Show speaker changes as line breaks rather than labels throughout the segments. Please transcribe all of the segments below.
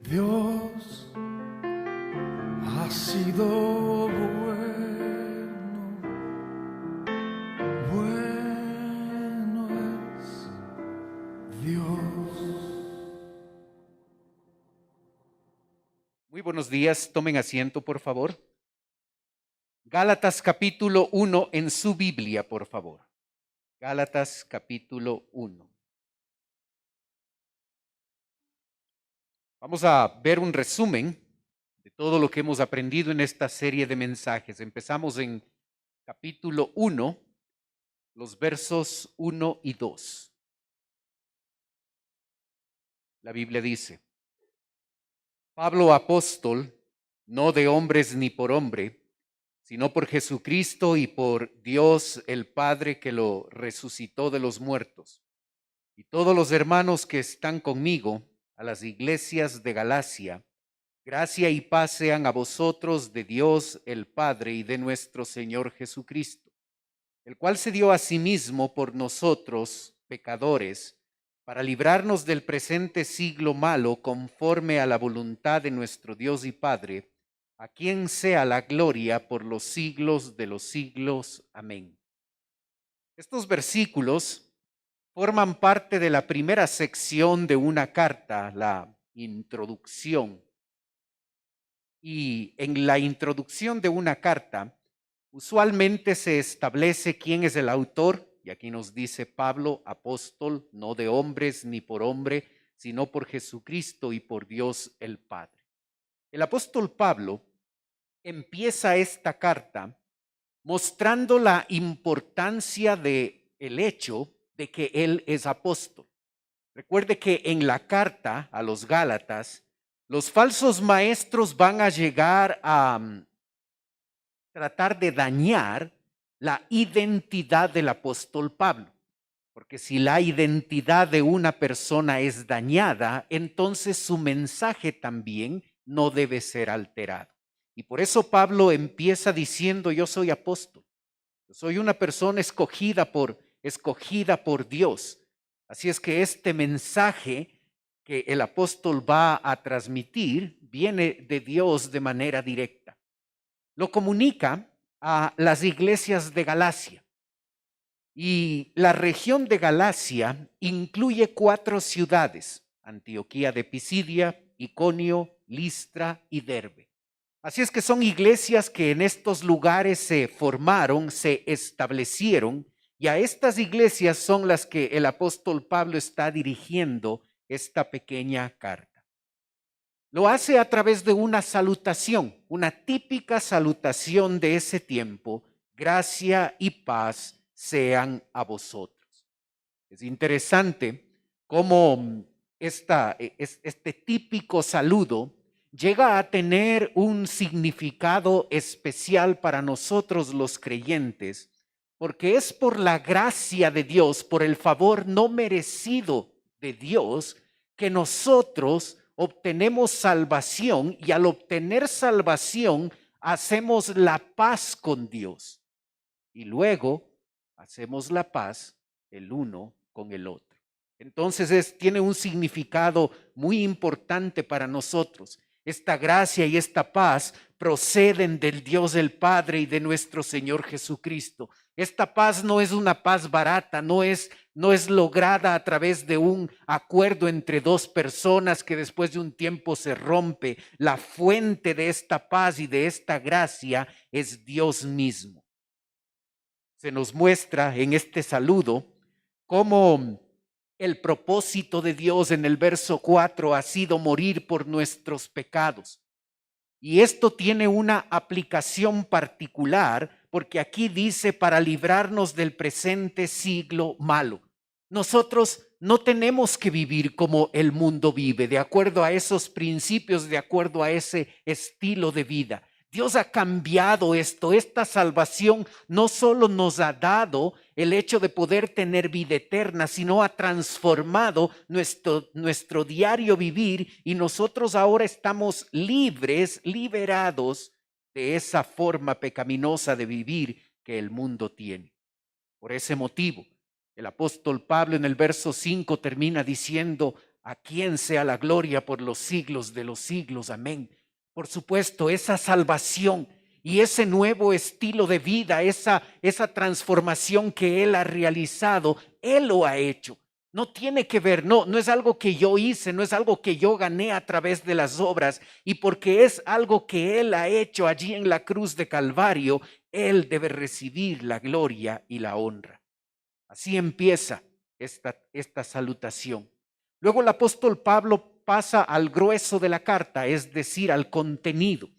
Dios ha sido bueno, bueno es Dios.
Muy buenos días, tomen asiento por favor. Gálatas capítulo 1 en su Biblia, por favor. Gálatas capítulo 1. Vamos a ver un resumen de todo lo que hemos aprendido en esta serie de mensajes. Empezamos en capítulo 1, los versos 1 y 2. La Biblia dice: Pablo apóstol, no de hombres ni por hombre, sino por Jesucristo y por Dios el Padre que lo resucitó de los muertos, y todos los hermanos que están conmigo, a las iglesias de Galacia, gracia y paz sean a vosotros de Dios el Padre y de nuestro Señor Jesucristo, el cual se dio a sí mismo por nosotros, pecadores, para librarnos del presente siglo malo, conforme a la voluntad de nuestro Dios y Padre, a quien sea la gloria por los siglos de los siglos. Amén. Estos versículos forman parte de la primera sección de una carta, la introducción. Y en la introducción de una carta, usualmente se establece quién es el autor, y aquí nos dice Pablo, apóstol, no de hombres ni por hombre, sino por Jesucristo y por Dios el Padre. El apóstol Pablo empieza esta carta mostrando la importancia de el hecho de que él es apóstol. Recuerde que en la carta a los Gálatas, los falsos maestros van a llegar a tratar de dañar la identidad del apóstol Pablo. Porque si la identidad de una persona es dañada, entonces su mensaje también no debe ser alterado. Y por eso Pablo empieza diciendo: yo soy apóstol, yo soy una persona escogida por Dios. Así es que este mensaje que el apóstol va a transmitir viene de Dios de manera directa. Lo comunica a las iglesias de Galacia. Y la región de Galacia incluye 4 ciudades: Antioquía de Pisidia, Iconio, Listra y Derbe. Así es que son iglesias que en estos lugares se formaron, se establecieron, y a estas iglesias son las que el apóstol Pablo está dirigiendo esta pequeña carta. Lo hace a través de una salutación, una típica salutación de ese tiempo: gracia y paz sean a vosotros. Es interesante cómo este típico saludo llega a tener un significado especial para nosotros los creyentes, porque es por la gracia de Dios, por el favor no merecido de Dios, que nosotros obtenemos salvación, y al obtener salvación hacemos la paz con Dios y luego hacemos la paz el uno con el otro. Entonces tiene un significado muy importante para nosotros. Esta gracia y esta paz proceden del Dios el Padre y de nuestro Señor Jesucristo. Esta paz no es una paz barata, no es lograda a través de un acuerdo entre 2 personas que después de un tiempo se rompe. La fuente de esta paz y de esta gracia es Dios mismo. Se nos muestra en este saludo cómo el propósito de Dios en el verso 4 ha sido morir por nuestros pecados. Y esto tiene una aplicación particular, porque aquí dice: para librarnos del presente siglo malo. Nosotros no tenemos que vivir como el mundo vive, de acuerdo a esos principios, de acuerdo a ese estilo de vida. Dios ha cambiado esto. Esta salvación no solo nos ha dado el hecho de poder tener vida eterna, sino ha transformado nuestro diario vivir, y nosotros ahora estamos libres, liberados de esa forma pecaminosa de vivir que el mundo tiene. Por ese motivo, el apóstol Pablo en el verso 5 termina diciendo: a quien sea la gloria por los siglos de los siglos. Amén. Por supuesto, esa salvación y ese nuevo estilo de vida, esa transformación que Él ha realizado, Él lo ha hecho. No tiene que ver, no es algo que yo hice, no es algo que yo gané a través de las obras, y porque es algo que Él ha hecho allí en la cruz de Calvario, Él debe recibir la gloria y la honra. Así empieza esta salutación. Luego el apóstol Pablo pasa al grueso de la carta, es decir, al contenido,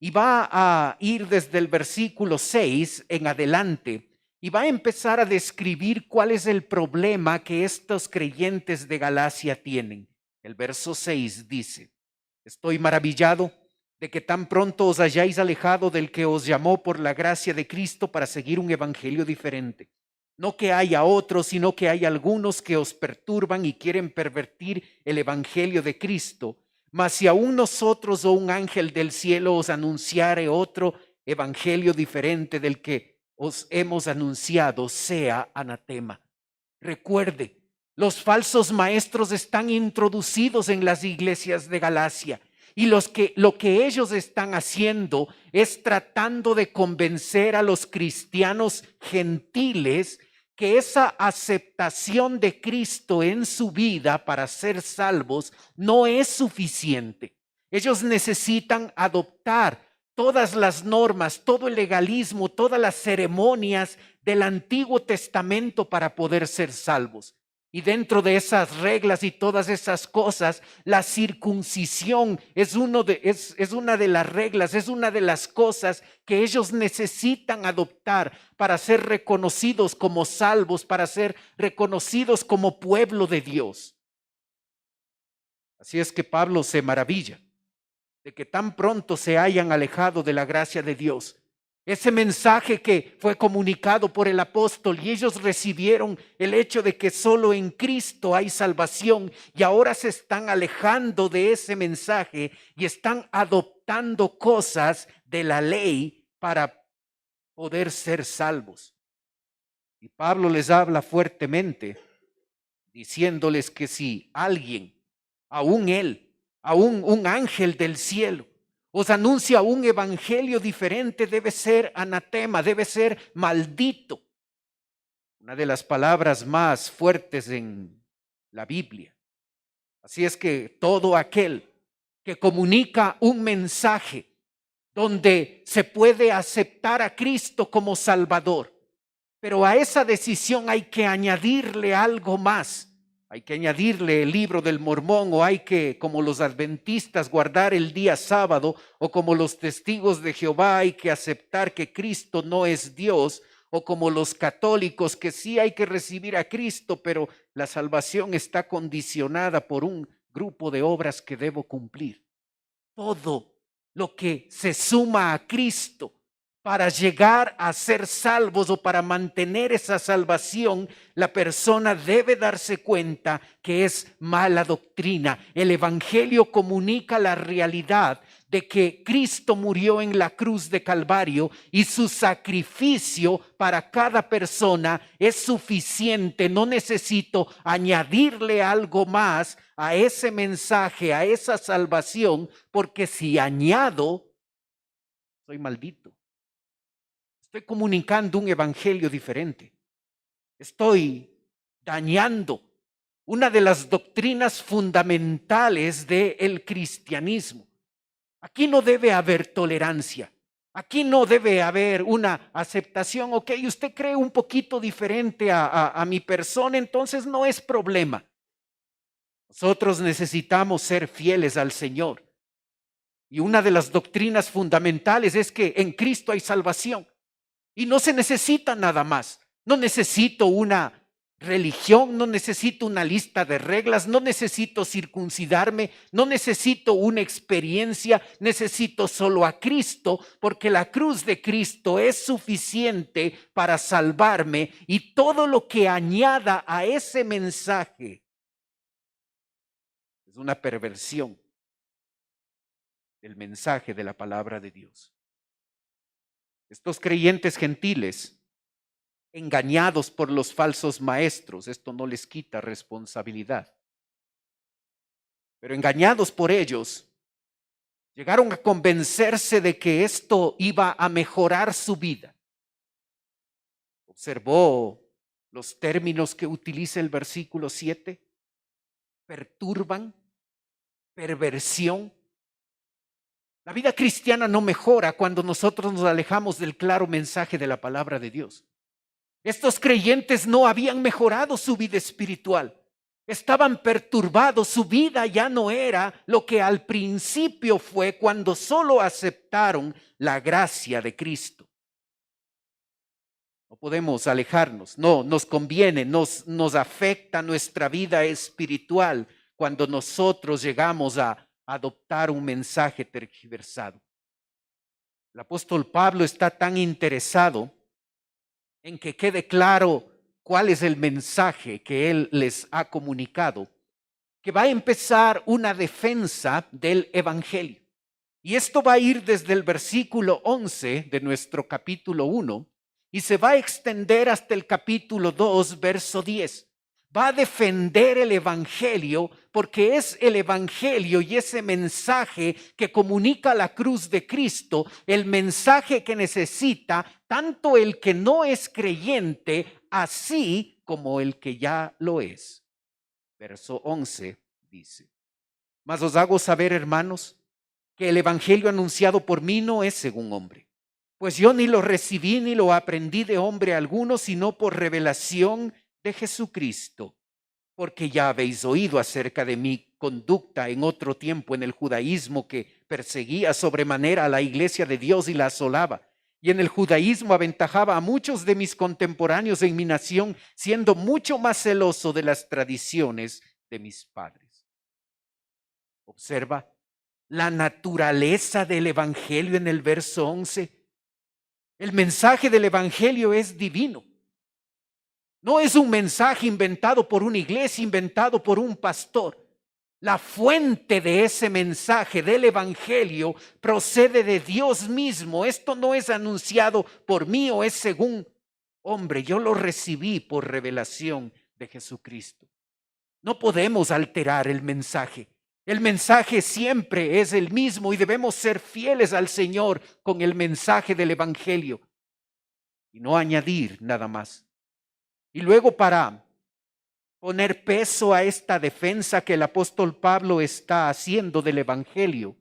y va a ir desde el versículo 6 en adelante y va a empezar a describir cuál es el problema que estos creyentes de Galacia tienen. El verso 6 dice: estoy maravillado de que tan pronto os hayáis alejado del que os llamó por la gracia de Cristo para seguir un evangelio diferente. No que haya otros, sino que hay algunos que os perturban y quieren pervertir el evangelio de Cristo. Mas si aún nosotros o un ángel del cielo os anunciare otro evangelio diferente del que os hemos anunciado, sea anatema. Recuerde, los falsos maestros están introducidos en las iglesias de Galacia, y lo que ellos están haciendo es tratando de convencer a los cristianos gentiles que esa aceptación de Cristo en su vida para ser salvos no es suficiente. Ellos necesitan adoptar todas las normas, todo el legalismo, todas las ceremonias del Antiguo Testamento para poder ser salvos. Y dentro de esas reglas y todas esas cosas, la circuncisión es una de las reglas, es una de las cosas que ellos necesitan adoptar para ser reconocidos como salvos, para ser reconocidos como pueblo de Dios. Así es que Pablo se maravilla de que tan pronto se hayan alejado de la gracia de Dios. Ese mensaje que fue comunicado por el apóstol, y ellos recibieron el hecho de que solo en Cristo hay salvación, y ahora se están alejando de ese mensaje y están adoptando cosas de la ley para poder ser salvos. Y Pablo les habla fuertemente, diciéndoles que si alguien, aún él, aún un ángel del cielo, os anuncia un evangelio diferente, debe ser anatema, debe ser maldito. Una de las palabras más fuertes en la Biblia. Así es que todo aquel que comunica un mensaje donde se puede aceptar a Cristo como Salvador, pero a esa decisión hay que añadirle algo más. Hay que añadirle el libro del Mormón, o hay que, como los adventistas, guardar el día sábado, o como los testigos de Jehová, hay que aceptar que Cristo no es Dios, o como los católicos, que sí hay que recibir a Cristo, pero la salvación está condicionada por un grupo de obras que debo cumplir. Todo lo que se suma a Cristo para llegar a ser salvos o para mantener esa salvación, la persona debe darse cuenta que es mala doctrina. El evangelio comunica la realidad de que Cristo murió en la cruz de Calvario y su sacrificio para cada persona es suficiente. No necesito añadirle algo más a ese mensaje, a esa salvación, porque si añado, soy maldito. Estoy comunicando un evangelio diferente. Estoy dañando una de las doctrinas fundamentales del cristianismo. Aquí no debe haber tolerancia. Aquí no debe haber una aceptación. Ok, usted cree un poquito diferente a mi persona, entonces no es problema. Nosotros necesitamos ser fieles al Señor. Y una de las doctrinas fundamentales es que en Cristo hay salvación. Y no se necesita nada más. No necesito una religión, no necesito una lista de reglas, no necesito circuncidarme, no necesito una experiencia, necesito solo a Cristo, porque la cruz de Cristo es suficiente para salvarme, y todo lo que añada a ese mensaje es una perversión del mensaje de la palabra de Dios. Estos creyentes gentiles, engañados por los falsos maestros, esto no les quita responsabilidad. pero engañados por ellos, llegaron a convencerse de que esto iba a mejorar su vida. ¿Observó los términos que utiliza el versículo 7? Perturban, perversión. La vida cristiana no mejora cuando nosotros nos alejamos del claro mensaje de la palabra de Dios. Estos creyentes no habían mejorado su vida espiritual. Estaban perturbados, su vida ya no era lo que al principio fue cuando solo aceptaron la gracia de Cristo. No podemos alejarnos, no nos conviene, nos afecta nuestra vida espiritual cuando nosotros llegamos a adoptar un mensaje tergiversado. El apóstol Pablo está tan interesado en que quede claro cuál es el mensaje que él les ha comunicado, que va a empezar una defensa del evangelio. Y esto va a ir desde el versículo 11 de nuestro capítulo 1 y se va a extender hasta el capítulo 2, verso 10. Va a defender el evangelio porque es el evangelio y ese mensaje que comunica la cruz de Cristo, el mensaje que necesita tanto el que no es creyente, así como el que ya lo es. Verso 11 dice: mas os hago saber, hermanos, que el evangelio anunciado por mí no es según hombre, pues yo ni lo recibí ni lo aprendí de hombre alguno, sino por revelación de Jesucristo, porque ya habéis oído acerca de mi conducta en otro tiempo en el judaísmo, que perseguía sobremanera a la iglesia de Dios y la asolaba, y en el judaísmo aventajaba a muchos de mis contemporáneos en mi nación, siendo mucho más celoso de las tradiciones de mis padres. Observa la naturaleza del evangelio en el verso 11. El mensaje del evangelio es divino. No es un mensaje inventado por una iglesia, inventado por un pastor. La fuente de ese mensaje del evangelio procede de Dios mismo. Esto no es anunciado por mí o es según hombre. Yo lo recibí por revelación de Jesucristo. No podemos alterar el mensaje. El mensaje siempre es el mismo y debemos ser fieles al Señor con el mensaje del evangelio y no añadir nada más. Y luego, para poner peso a esta defensa que el apóstol Pablo está haciendo del evangelio,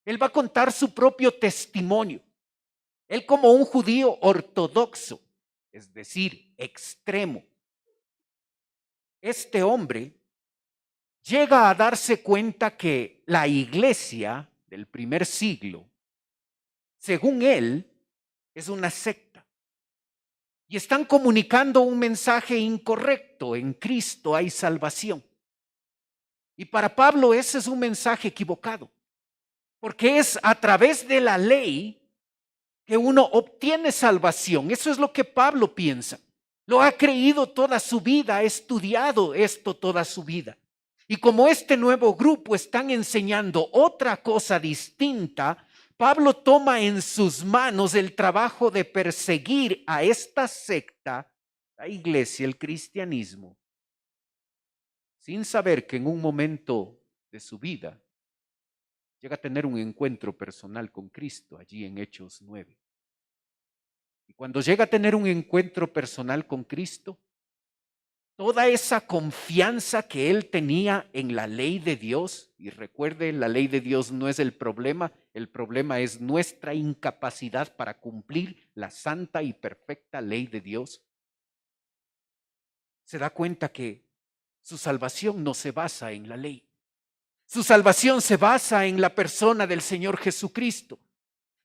él va a contar su propio testimonio. Él, como un judío ortodoxo, es decir, extremo, este hombre llega a darse cuenta que la iglesia del primer siglo, según él, es una secta. Y están comunicando un mensaje incorrecto. En Cristo hay salvación. Y para Pablo ese es un mensaje equivocado, porque es a través de la ley que uno obtiene salvación. Eso es lo que Pablo piensa. Lo ha creído toda su vida, ha estudiado esto toda su vida. Y como este nuevo grupo están enseñando otra cosa distinta, Pablo toma en sus manos el trabajo de perseguir a esta secta, la iglesia, el cristianismo, sin saber que en un momento de su vida llega a tener un encuentro personal con Cristo allí en Hechos 9. Y cuando llega a tener un encuentro personal con Cristo, toda esa confianza que él tenía en la ley de Dios, y recuerde, la ley de Dios no es el problema es nuestra incapacidad para cumplir la santa y perfecta ley de Dios. Se da cuenta que su salvación no se basa en la ley. Su salvación se basa en la persona del Señor Jesucristo.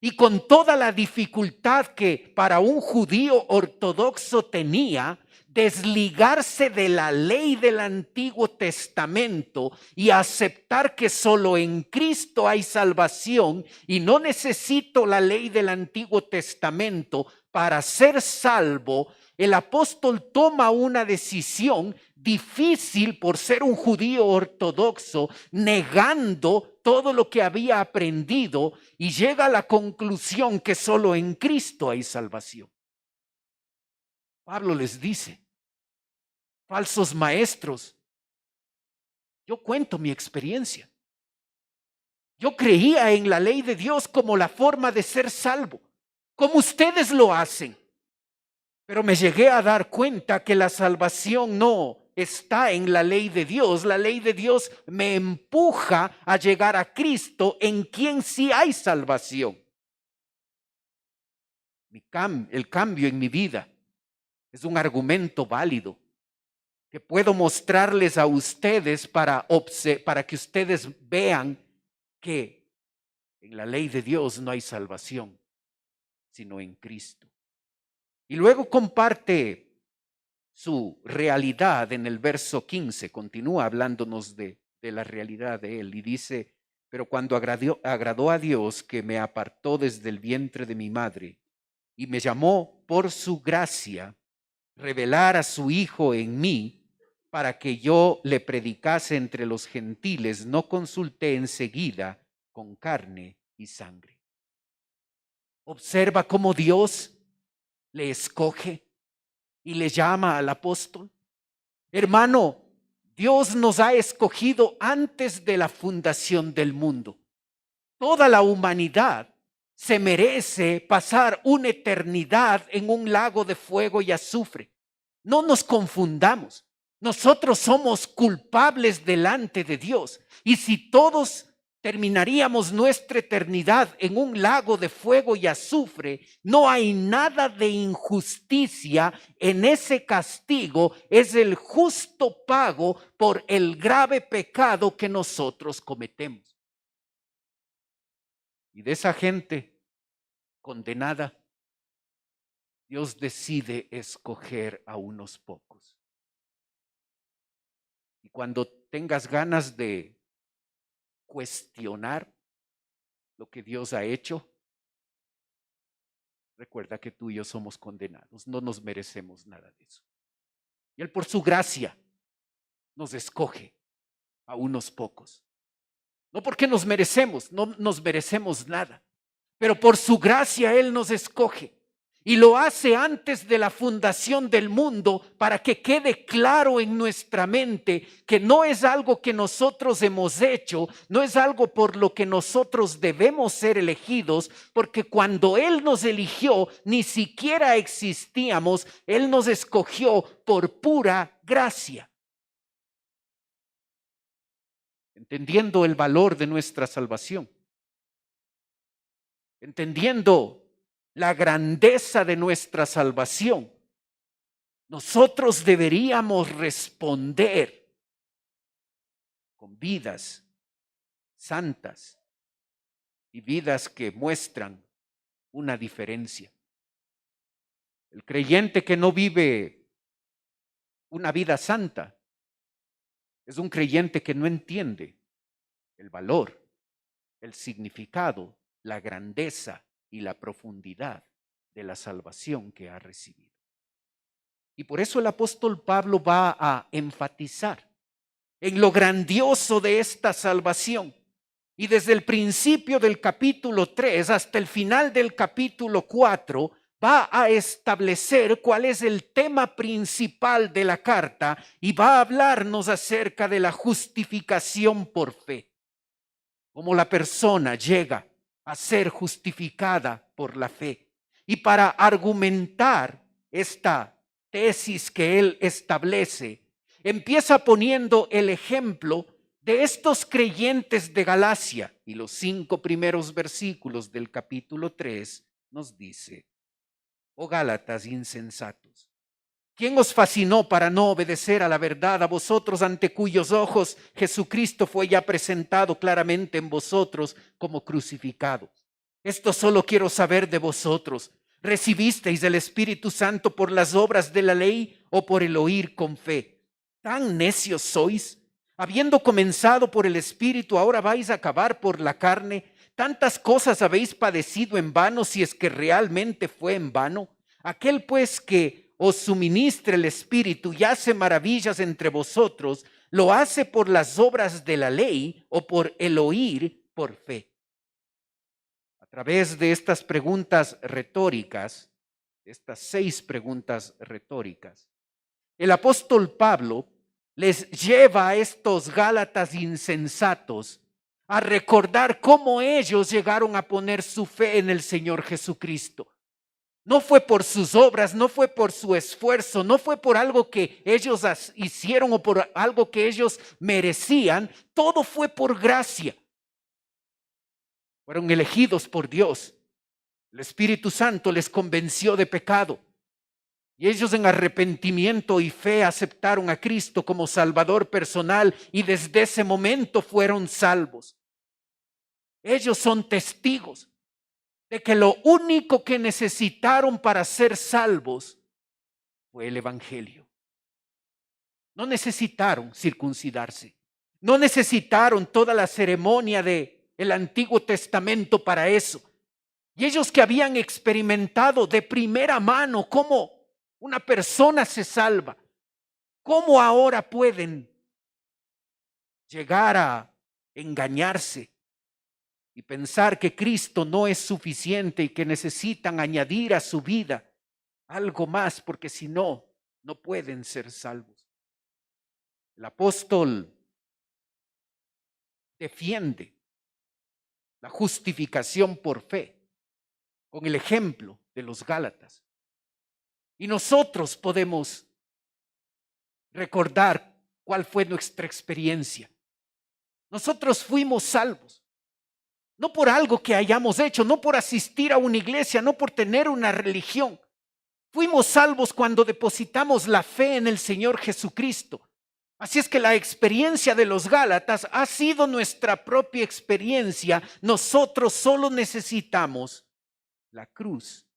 Y con toda la dificultad que para un judío ortodoxo tenía, desligarse de la ley del Antiguo Testamento y aceptar que solo en Cristo hay salvación y no necesito la ley del Antiguo Testamento para ser salvo, el apóstol toma una decisión difícil por ser un judío ortodoxo, negando todo lo que había aprendido y llega a la conclusión que solo en Cristo hay salvación. Pablo les dice: falsos maestros, yo cuento mi experiencia. Yo creía en la ley de Dios como la forma de ser salvo, como ustedes lo hacen. Pero me llegué a dar cuenta que la salvación no está en la ley de Dios. La ley de Dios me empuja a llegar a Cristo, en quien sí hay salvación. El cambio en mi vida es un argumento válido que puedo mostrarles a ustedes para que ustedes vean que en la ley de Dios no hay salvación, sino en Cristo. Y luego comparte su realidad en el verso 15, continúa hablándonos de la realidad de él y dice, pero cuando agradó a Dios que me apartó desde el vientre de mi madre y me llamó por su gracia, revelar a su Hijo en mí para que yo le predicase entre los gentiles, no consulté enseguida con carne y sangre. Observa cómo Dios le escoge y le llama al apóstol. Hermano, Dios nos ha escogido antes de la fundación del mundo. Toda la humanidad se merece pasar una eternidad en un lago de fuego y azufre. No nos confundamos. Nosotros somos culpables delante de Dios. Y si todos terminaríamos nuestra eternidad en un lago de fuego y azufre, no hay nada de injusticia en ese castigo. Es el justo pago por el grave pecado que nosotros cometemos. Y de esa gente condenada, Dios decide escoger a unos pocos. Y cuando tengas ganas de cuestionar lo que Dios ha hecho, recuerda que tú y yo somos condenados, no nos merecemos nada de eso. Y Él por su gracia nos escoge a unos pocos. No porque nos merecemos, no nos merecemos nada, pero por su gracia Él nos escoge. Y lo hace antes de la fundación del mundo para que quede claro en nuestra mente que no es algo que nosotros hemos hecho, no es algo por lo que nosotros debemos ser elegidos, porque cuando Él nos eligió ni siquiera existíamos, Él nos escogió por pura gracia. Entendiendo el valor de nuestra salvación, entendiendo la grandeza de nuestra salvación, nosotros deberíamos responder con vidas santas y vidas que muestran una diferencia. El creyente que no vive una vida santa es un creyente que no entiende el valor, el significado, la grandeza y la profundidad de la salvación que ha recibido. Y por eso el apóstol Pablo va a enfatizar en lo grandioso de esta salvación. Y desde el principio del capítulo 3 hasta el final del capítulo 4 va a establecer cuál es el tema principal de la carta y va a hablarnos acerca de la justificación por fe. Cómo la persona llega a ser justificada por la fe. Y para argumentar esta tesis que él establece, empieza poniendo el ejemplo de estos creyentes de Galacia. Y los 5 primeros versículos del capítulo 3 nos dice: oh Gálatas insensatos, ¿quién os fascinó para no obedecer a la verdad, a vosotros ante cuyos ojos Jesucristo fue ya presentado claramente en vosotros como crucificado? Esto solo quiero saber de vosotros. ¿Recibisteis el Espíritu Santo por las obras de la ley o por el oír con fe? ¿Tan necios sois? Habiendo comenzado por el Espíritu, ahora vais a acabar por la carne. ¿Tantas cosas habéis padecido en vano, si es que realmente fue en vano? Aquel pues que os suministre el Espíritu y hace maravillas entre vosotros, ¿lo hace por las obras de la ley o por el oír por fe? A través de estas preguntas retóricas, estas 6 preguntas retóricas, el apóstol Pablo les lleva a estos Gálatas insensatos a recordar cómo ellos llegaron a poner su fe en el Señor Jesucristo. No fue por sus obras, no fue por su esfuerzo, no fue por algo que ellos hicieron o por algo que ellos merecían. Todo fue por gracia. Fueron elegidos por Dios. El Espíritu Santo les convenció de pecado. Y ellos en arrepentimiento y fe aceptaron a Cristo como Salvador personal y desde ese momento fueron salvos. Ellos son testigos de que lo único que necesitaron para ser salvos fue el Evangelio. No necesitaron circuncidarse. No necesitaron toda la ceremonia del Antiguo Testamento para eso. Y ellos que habían experimentado de primera mano cómo una persona se salva, ¿cómo ahora pueden llegar a engañarse y pensar que Cristo no es suficiente y que necesitan añadir a su vida algo más, porque si no, no pueden ser salvos? El apóstol defiende la justificación por fe con el ejemplo de los Gálatas. Y nosotros podemos recordar cuál fue nuestra experiencia. Nosotros fuimos salvos, no por algo que hayamos hecho, no por asistir a una iglesia, no por tener una religión. Fuimos salvos cuando depositamos la fe en el Señor Jesucristo. Así es que la experiencia de los Gálatas ha sido nuestra propia experiencia. Nosotros solo necesitamos la cruz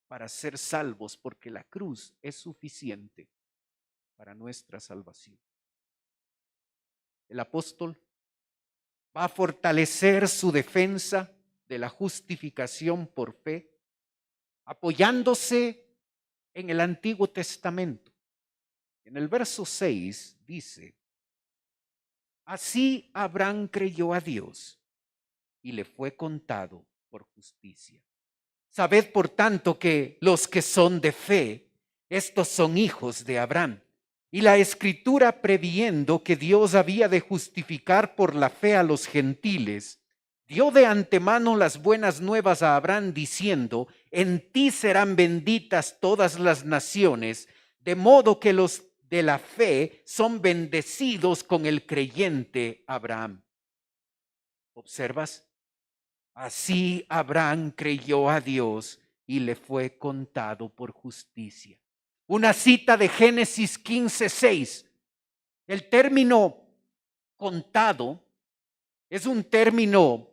para ser salvos, porque la cruz es suficiente para nuestra salvación. El apóstol va a fortalecer su defensa de la justificación por fe, apoyándose en el Antiguo Testamento. En el verso 6 dice: así Abraham creyó a Dios y le fue contado por justicia. Sabed por tanto que los que son de fe, estos son hijos de Abraham. Y la Escritura, previendo que Dios había de justificar por la fe a los gentiles, dio de antemano las buenas nuevas a Abraham, diciendo: en ti serán benditas todas las naciones, de modo que los de la fe son bendecidos con el creyente Abraham. ¿Observas? Así Abraham creyó a Dios y le fue contado por justicia. Una cita de Génesis 15:6. El término contado es un término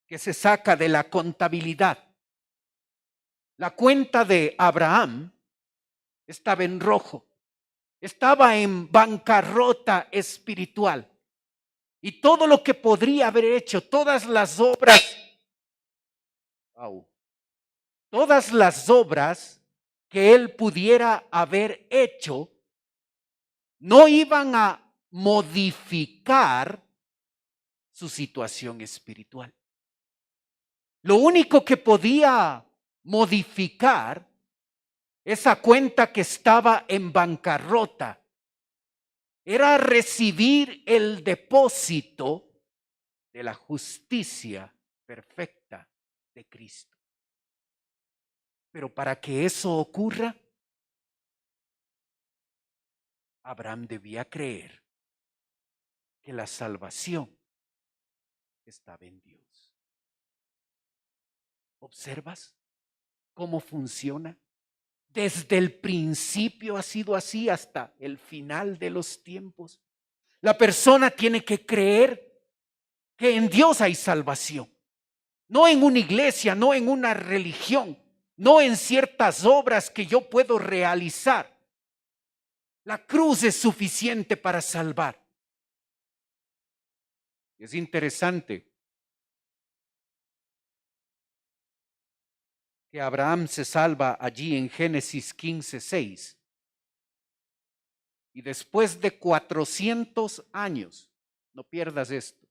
que se saca de la contabilidad. La cuenta de Abraham estaba en rojo, estaba en bancarrota espiritual. Y todo lo que podría haber hecho, todas las obras que él pudiera haber hecho, no iban a modificar su situación espiritual. Lo único que podía modificar esa cuenta que estaba en bancarrota era recibir el depósito de la justicia perfecta de Cristo. Pero para que eso ocurra, Abraham debía creer que la salvación estaba en Dios. ¿Observas cómo funciona? Desde el principio ha sido así hasta el final de los tiempos. La persona tiene que creer que en Dios hay salvación. No en una iglesia, no en una religión, no en ciertas obras que yo puedo realizar. La cruz es suficiente para salvar. Es interesante que Abraham se salva allí en Génesis 15:6. Y después de 400 años, no pierdas esto,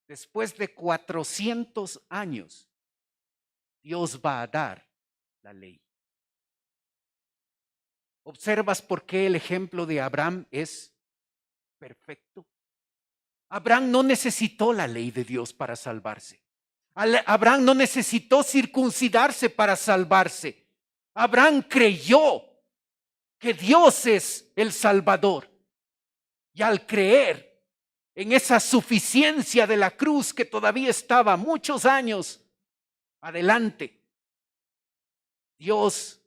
después de 400 años, Dios va a dar la ley. ¿Observas por qué el ejemplo de Abraham es perfecto? Abraham no necesitó la ley de Dios para salvarse. Abraham no necesitó circuncidarse para salvarse. Abraham creyó que Dios es el Salvador. Y al creer en esa suficiencia de la cruz que todavía estaba muchos años adelante, Dios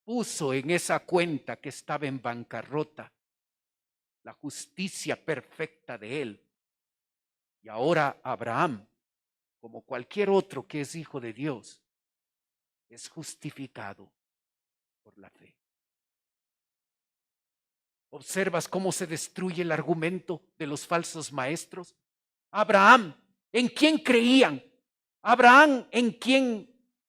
puso en esa cuenta que estaba en bancarrota la justicia perfecta de él. Y ahora Abraham, como cualquier otro que es hijo de Dios, es justificado por la fe. ¿Observas cómo se destruye el argumento de los falsos maestros? Abraham, ¿en quién creían? Abraham,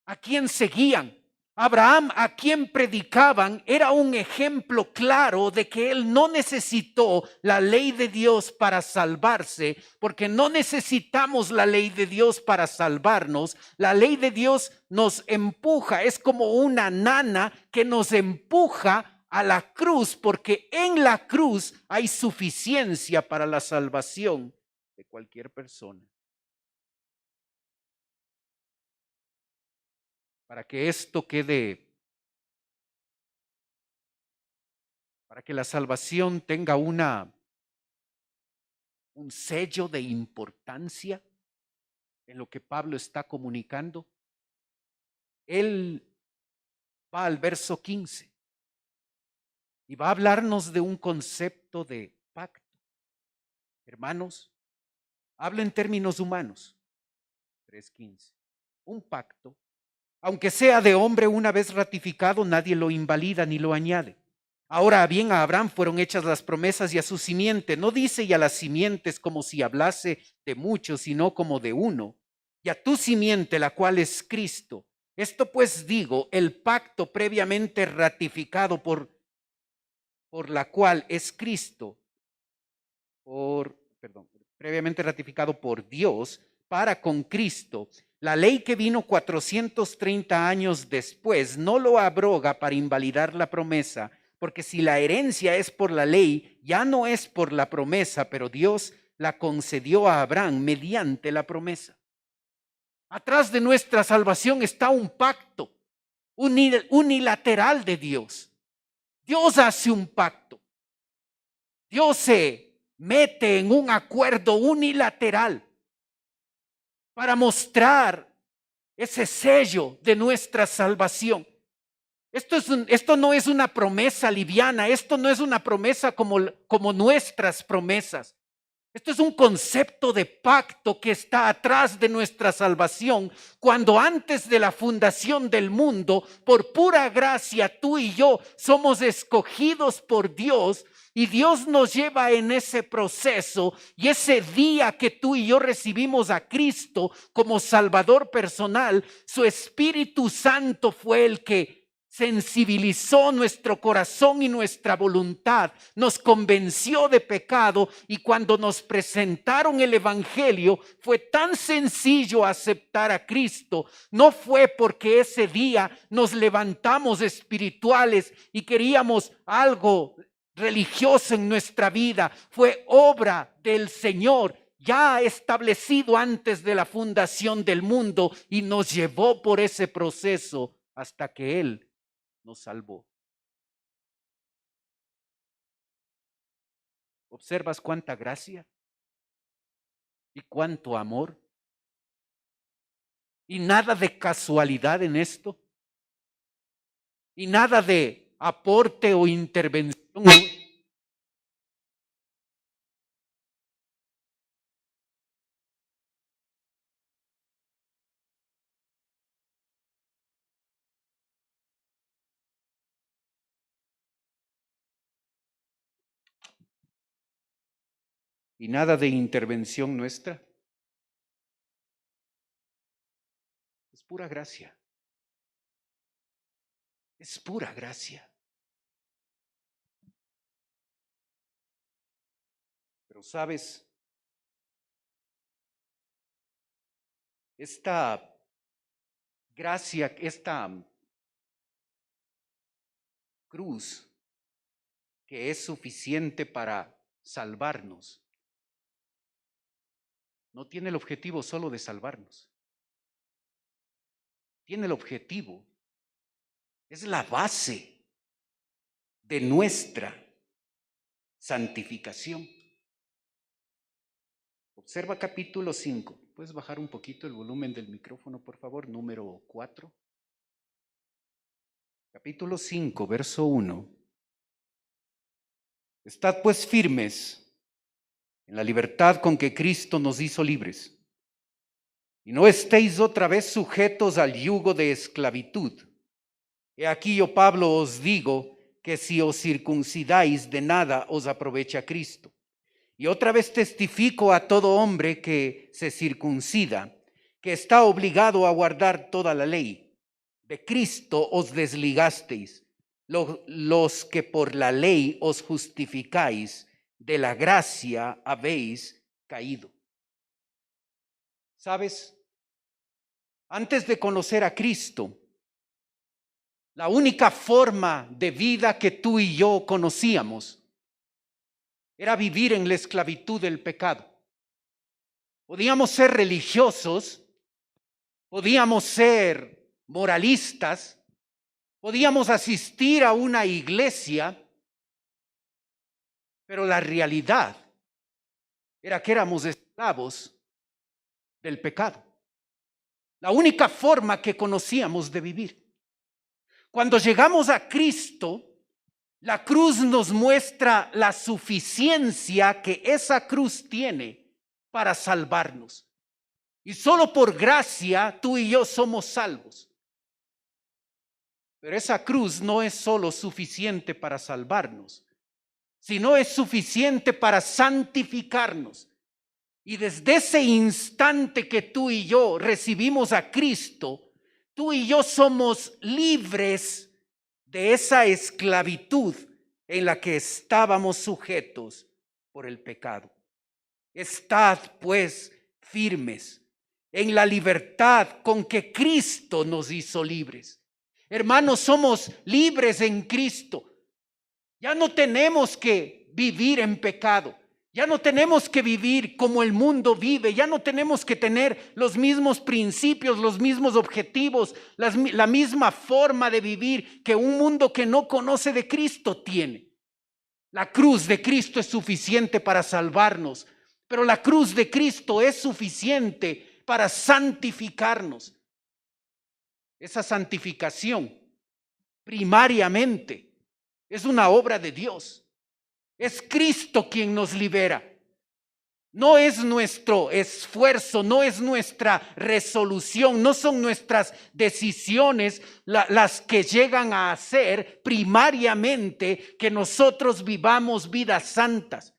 a quién seguían? Abraham, a quien predicaban, era un ejemplo claro de que él no necesitó la ley de Dios para salvarse, porque no necesitamos la ley de Dios para salvarnos. La ley de Dios nos empuja, es como una nana que nos empuja a la cruz, porque en la cruz hay suficiencia para la salvación de cualquier persona. Para que esto quede, para que la salvación tenga un sello de importancia en lo que Pablo está comunicando, él va al verso 15 y va a hablarnos de un concepto de pacto. Hermanos, habla en términos humanos. 3:15. Un pacto, aunque sea de hombre una vez ratificado, nadie lo invalida ni lo añade. Ahora bien, a Abraham fueron hechas las promesas y a su simiente. No dice y a las simientes como si hablase de muchos, sino como de uno. Y a tu simiente, la cual es Cristo. Esto pues digo, el pacto previamente ratificado por la cual es Cristo, previamente ratificado por Dios para con Cristo. La ley que vino 430 años después no lo abroga para invalidar la promesa, porque si la herencia es por la ley, ya no es por la promesa, pero Dios la concedió a Abraham mediante la promesa. Atrás de nuestra salvación está un pacto unilateral de Dios. Dios hace un pacto. Dios se mete en un acuerdo unilateral para mostrar ese sello de nuestra salvación. Esto no es una promesa liviana, esto no es una promesa como nuestras promesas. Esto es un concepto de pacto que está atrás de nuestra salvación, cuando antes de la fundación del mundo, por pura gracia, tú y yo somos escogidos por Dios y Dios nos lleva en ese proceso, y ese día que tú y yo recibimos a Cristo como Salvador personal, su Espíritu Santo fue el que sensibilizó nuestro corazón y nuestra voluntad, nos convenció de pecado, y cuando nos presentaron el Evangelio fue tan sencillo aceptar a Cristo. No fue porque ese día nos levantamos espirituales y queríamos algo religioso en nuestra vida, fue obra del Señor ya establecido antes de la fundación del mundo, y nos llevó por ese proceso hasta que Él nos salvó. ¿Observas cuánta gracia y cuánto amor? Y nada de casualidad en esto. Y nada de aporte o intervención. Y nada de intervención nuestra. Es pura gracia. Es pura gracia. Pero sabes, esta gracia, esta cruz que es suficiente para salvarnos, no tiene el objetivo solo de salvarnos. Tiene el objetivo, es la base de nuestra santificación. Observa capítulo 5. ¿Puedes bajar un poquito el volumen del micrófono, por favor? Número 4. Capítulo 5, verso 1. Estad pues firmes en la libertad con que Cristo nos hizo libres, y no estéis otra vez sujetos al yugo de esclavitud. He aquí yo, Pablo, os digo que si os circuncidáis, de nada os aprovecha Cristo. Y otra vez testifico a todo hombre que se circuncida, que está obligado a guardar toda la ley. De Cristo os desligasteis, los que por la ley os justificáis, de la gracia habéis caído. ¿Sabes? Antes de conocer a Cristo, la única forma de vida que tú y yo conocíamos era vivir en la esclavitud del pecado. Podíamos ser religiosos, podíamos ser moralistas, podíamos asistir a una iglesia, pero la realidad era que éramos esclavos del pecado. La única forma que conocíamos de vivir. Cuando llegamos a Cristo, la cruz nos muestra la suficiencia que esa cruz tiene para salvarnos. Y solo por gracia tú y yo somos salvos. Pero esa cruz no es solo suficiente para salvarnos, sino es suficiente para santificarnos. Y desde ese instante que tú y yo recibimos a Cristo, tú y yo somos libres de esa esclavitud en la que estábamos sujetos por el pecado. Estad pues firmes en la libertad con que Cristo nos hizo libres. Hermanos, somos libres en Cristo. Ya no tenemos que vivir en pecado. Ya no tenemos que vivir como el mundo vive, ya no tenemos que tener los mismos principios, los mismos objetivos, la misma forma de vivir que un mundo que no conoce de Cristo tiene. La cruz de Cristo es suficiente para salvarnos, pero la cruz de Cristo es suficiente para santificarnos. Esa santificación primariamente es una obra de Dios. Es Cristo quien nos libera. No es nuestro esfuerzo, no es nuestra resolución, no son nuestras decisiones las que llegan a hacer primariamente que nosotros vivamos vidas santas.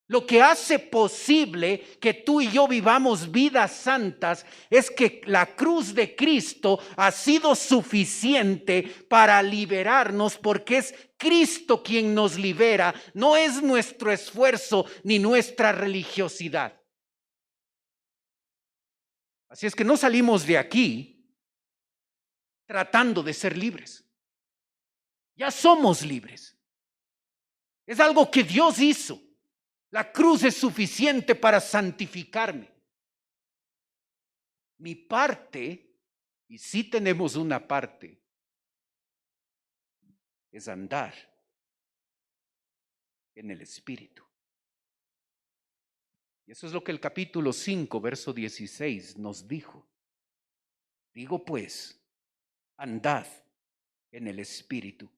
Lo que hace posible que tú y yo vivamos vidas santas es que la cruz de Cristo ha sido suficiente para liberarnos, porque es Cristo quien nos libera, no es nuestro esfuerzo ni nuestra religiosidad. Así es que no salimos de aquí tratando de ser libres. Ya somos libres. Es algo que Dios hizo. La cruz es suficiente para santificarme. Mi parte, y sí tenemos una parte, es andar en el Espíritu. Y eso es lo que el capítulo 5, verso 16 nos dijo. Digo pues, andad en el Espíritu.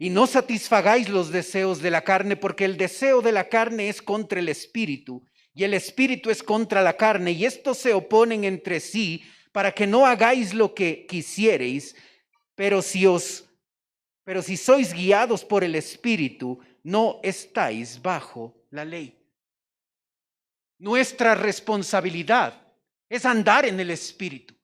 Y no satisfagáis los deseos de la carne, porque el deseo de la carne es contra el Espíritu, y el Espíritu es contra la carne, y estos se oponen entre sí, para que no hagáis lo que quisiereis. Pero si sois guiados por el Espíritu, no estáis bajo la ley. Nuestra responsabilidad es andar en el Espíritu.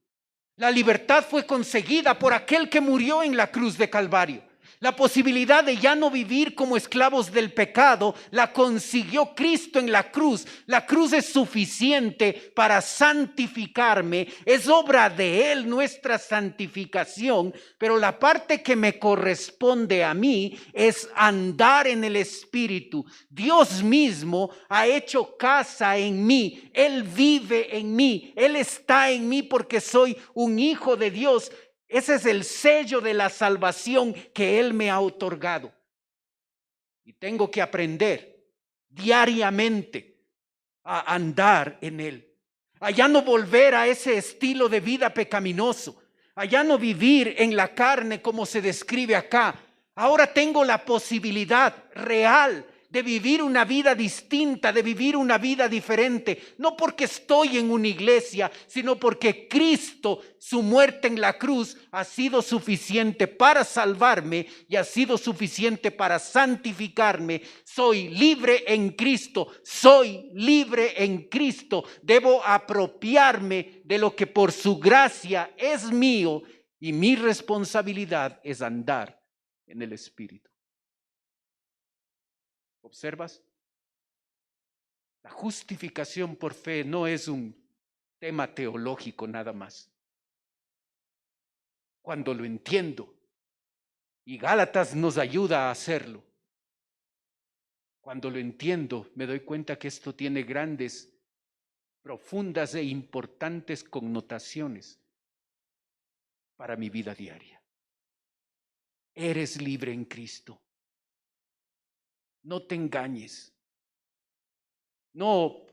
La libertad fue conseguida por aquel que murió en la cruz de Calvario. La posibilidad de ya no vivir como esclavos del pecado la consiguió Cristo en la cruz. La cruz es suficiente para santificarme. Es obra de Él nuestra santificación. Pero la parte que me corresponde a mí es andar en el Espíritu. Dios mismo ha hecho casa en mí. Él vive en mí. Él está en mí porque soy un hijo de Dios. Ese es el sello de la salvación que Él me ha otorgado. Y tengo que aprender diariamente a andar en Él. A ya no volver a ese estilo de vida pecaminoso. A ya no vivir en la carne como se describe acá. Ahora tengo la posibilidad real de vivir una vida distinta, de vivir una vida diferente, no porque estoy en una iglesia, sino porque Cristo, su muerte en la cruz, ha sido suficiente para salvarme y ha sido suficiente para santificarme. Soy libre en Cristo, soy libre en Cristo. Debo apropiarme de lo que por su gracia es mío y mi responsabilidad es andar en el Espíritu. ¿Observas? La justificación por fe no es un tema teológico nada más. Cuando lo entiendo, y Gálatas nos ayuda a hacerlo, cuando lo entiendo, me doy cuenta que esto tiene grandes, profundas e importantes connotaciones para mi vida diaria. Eres libre en Cristo. No te engañes. No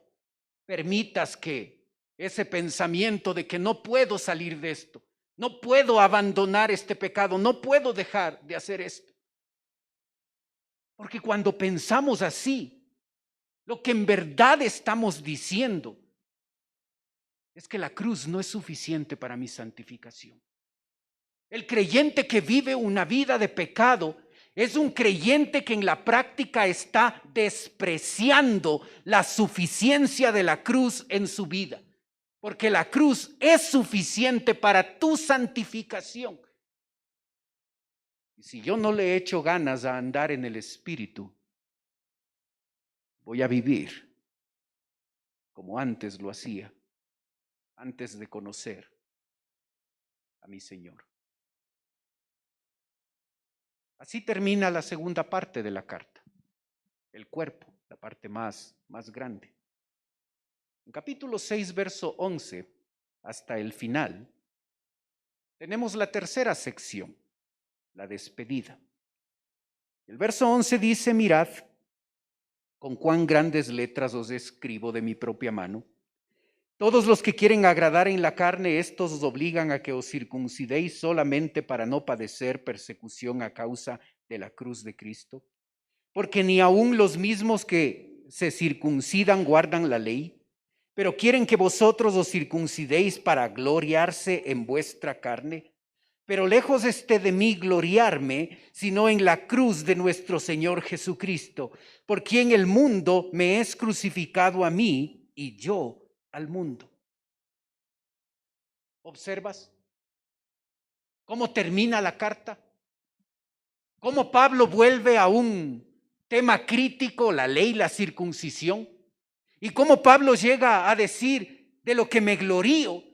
permitas que ese pensamiento de que no puedo salir de esto, no puedo abandonar este pecado, no puedo dejar de hacer esto. Porque cuando pensamos así, lo que en verdad estamos diciendo es que la cruz no es suficiente para mi santificación. El creyente que vive una vida de pecado es un creyente que en la práctica está despreciando la suficiencia de la cruz en su vida. Porque la cruz es suficiente para tu santificación. Y si yo no le echo ganas a andar en el Espíritu, voy a vivir como antes lo hacía, antes de conocer a mi Señor. Así termina la segunda parte de la carta, el cuerpo, la parte más grande. En capítulo 6, verso 11, hasta el final, tenemos la tercera sección, la despedida. El verso 11 dice: mirad, con cuán grandes letras os escribo de mi propia mano. Todos los que quieren agradar en la carne, estos os obligan a que os circuncidéis solamente para no padecer persecución a causa de la cruz de Cristo. Porque ni aun los mismos que se circuncidan guardan la ley, pero quieren que vosotros os circuncidéis para gloriarse en vuestra carne. Pero lejos esté de mí gloriarme, sino en la cruz de nuestro Señor Jesucristo, por quien el mundo me es crucificado a mí y yo al mundo. ¿Observas cómo termina la carta? ¿Cómo Pablo vuelve a un tema crítico, la ley, la circuncisión? ¿Y cómo Pablo llega a decir: de lo que me glorío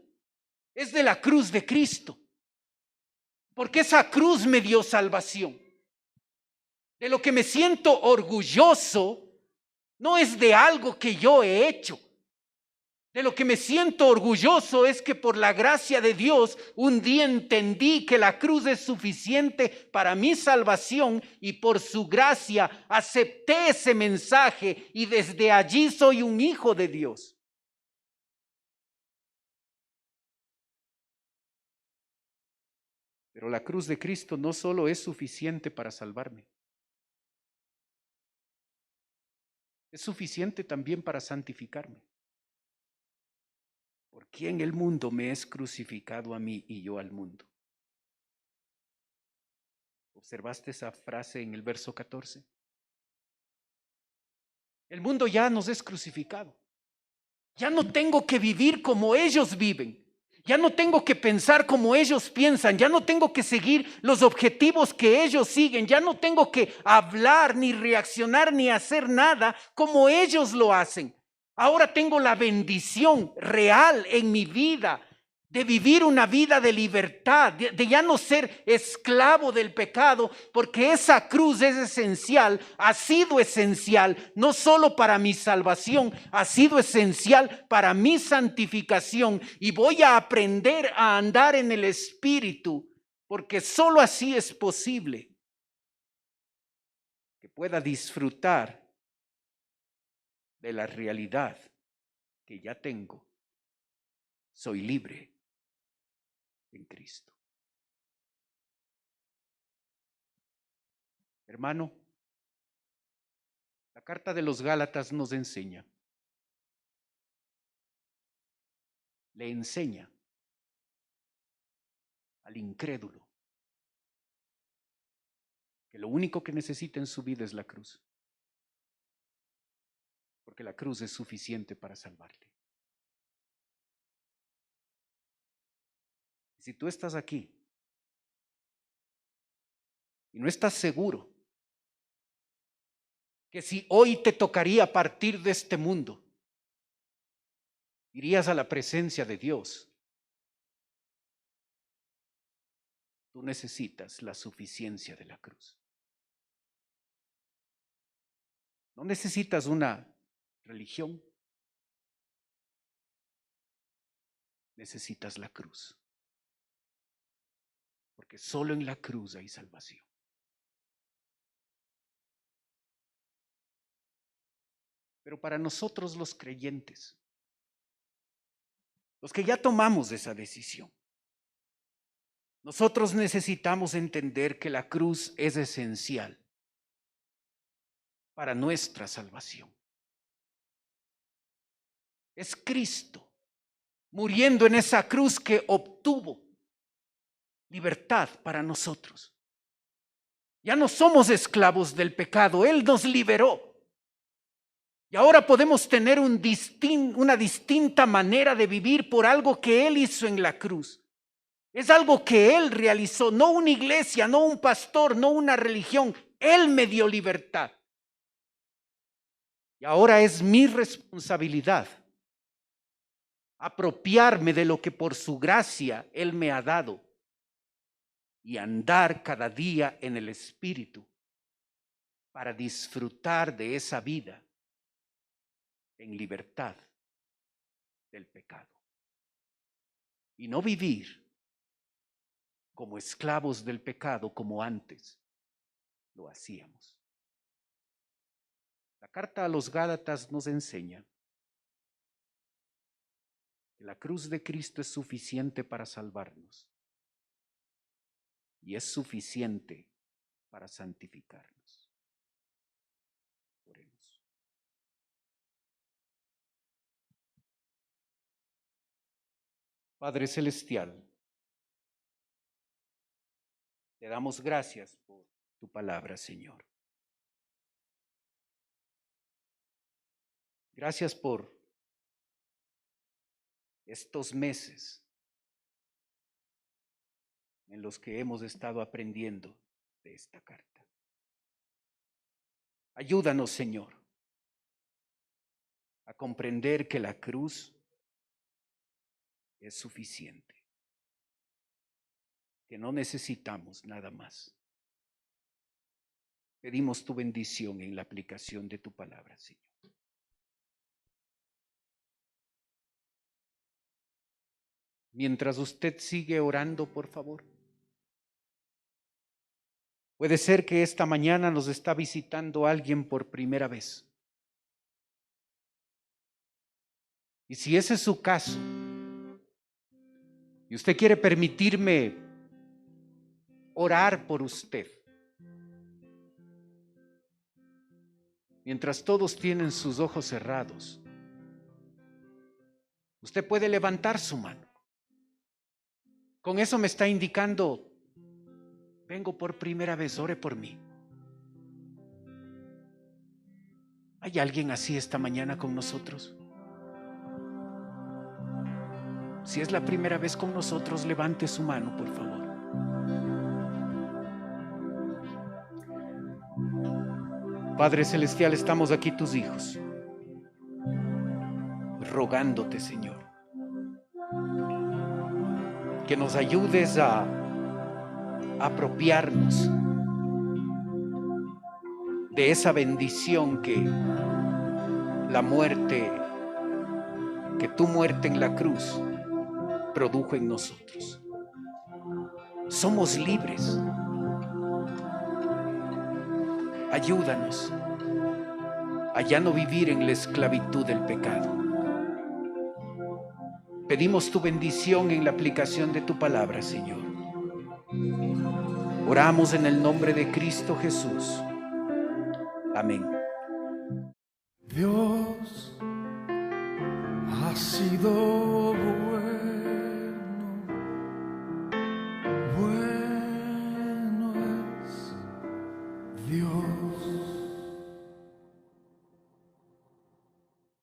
es de la cruz de Cristo? Porque esa cruz me dio salvación. De lo que me siento orgulloso no es de algo que yo he hecho. De lo que me siento orgulloso es que por la gracia de Dios un día entendí que la cruz es suficiente para mi salvación y por su gracia acepté ese mensaje y desde allí soy un hijo de Dios. Pero la cruz de Cristo no solo es suficiente para salvarme, es suficiente también para santificarme. ¿Por quién el mundo me es crucificado a mí y yo al mundo? ¿Observaste esa frase en el verso 14? El mundo ya nos es crucificado. Ya no tengo que vivir como ellos viven. Ya no tengo que pensar como ellos piensan, ya no tengo que seguir los objetivos que ellos siguen, ya no tengo que hablar, ni reaccionar, ni hacer nada como ellos lo hacen. Ahora tengo la bendición real en mi vida de vivir una vida de libertad, de ya no ser esclavo del pecado, porque esa cruz es esencial, ha sido esencial, no solo para mi salvación, ha sido esencial para mi santificación, y voy a aprender a andar en el Espíritu, porque solo así es posible que pueda disfrutar de la realidad que ya tengo. Soy libre en Cristo. Hermano, la carta de los Gálatas nos enseña, le enseña al incrédulo que lo único que necesita en su vida es la cruz, porque la cruz es suficiente para salvarte. Si tú estás aquí y no estás seguro que si hoy te tocaría partir de este mundo, irías a la presencia de Dios, tú necesitas la suficiencia de la cruz. No necesitas una religión, necesitas la cruz, porque solo en la cruz hay salvación. Pero para nosotros los creyentes, los que ya tomamos esa decisión, nosotros necesitamos entender que la cruz es esencial para nuestra salvación. Es Cristo muriendo en esa cruz que obtuvo libertad para nosotros. Ya no somos esclavos del pecado, Él nos liberó. Y ahora podemos tener una distinta manera de vivir por algo que Él hizo en la cruz. Es algo que Él realizó, no una iglesia, no un pastor, no una religión. Él me dio libertad. Y ahora es mi responsabilidad apropiarme de lo que por su gracia Él me ha dado y andar cada día en el Espíritu para disfrutar de esa vida en libertad del pecado. Y no vivir como esclavos del pecado como antes lo hacíamos. La carta a los Gálatas nos enseña que la cruz de Cristo es suficiente para salvarnos y es suficiente para santificarnos. Oremos. Padre Celestial, te damos gracias por tu palabra, Señor. Gracias por estos meses en los que hemos estado aprendiendo de esta carta. Ayúdanos, Señor, a comprender que la cruz es suficiente, que no necesitamos nada más. Pedimos tu bendición en la aplicación de tu palabra, Señor. Mientras usted sigue orando, por favor. Puede ser que esta mañana nos está visitando alguien por primera vez. Y si ese es su caso, y usted quiere permitirme orar por usted, mientras todos tienen sus ojos cerrados, usted puede levantar su mano. Con eso me está indicando, vengo por primera vez, ore por mí. ¿Hay alguien así esta mañana con nosotros? Si es la primera vez con nosotros, levante su mano, por favor. Padre Celestial, estamos aquí tus hijos, rogándote, Señor, que nos ayudes a apropiarnos de esa bendición que la muerte, que tu muerte en la cruz produjo en nosotros. Somos libres. Ayúdanos a ya no vivir en la esclavitud del pecado. Pedimos tu bendición en la aplicación de tu palabra, Señor. Oramos en el nombre de Cristo Jesús. Amén.
Dios ha sido bueno.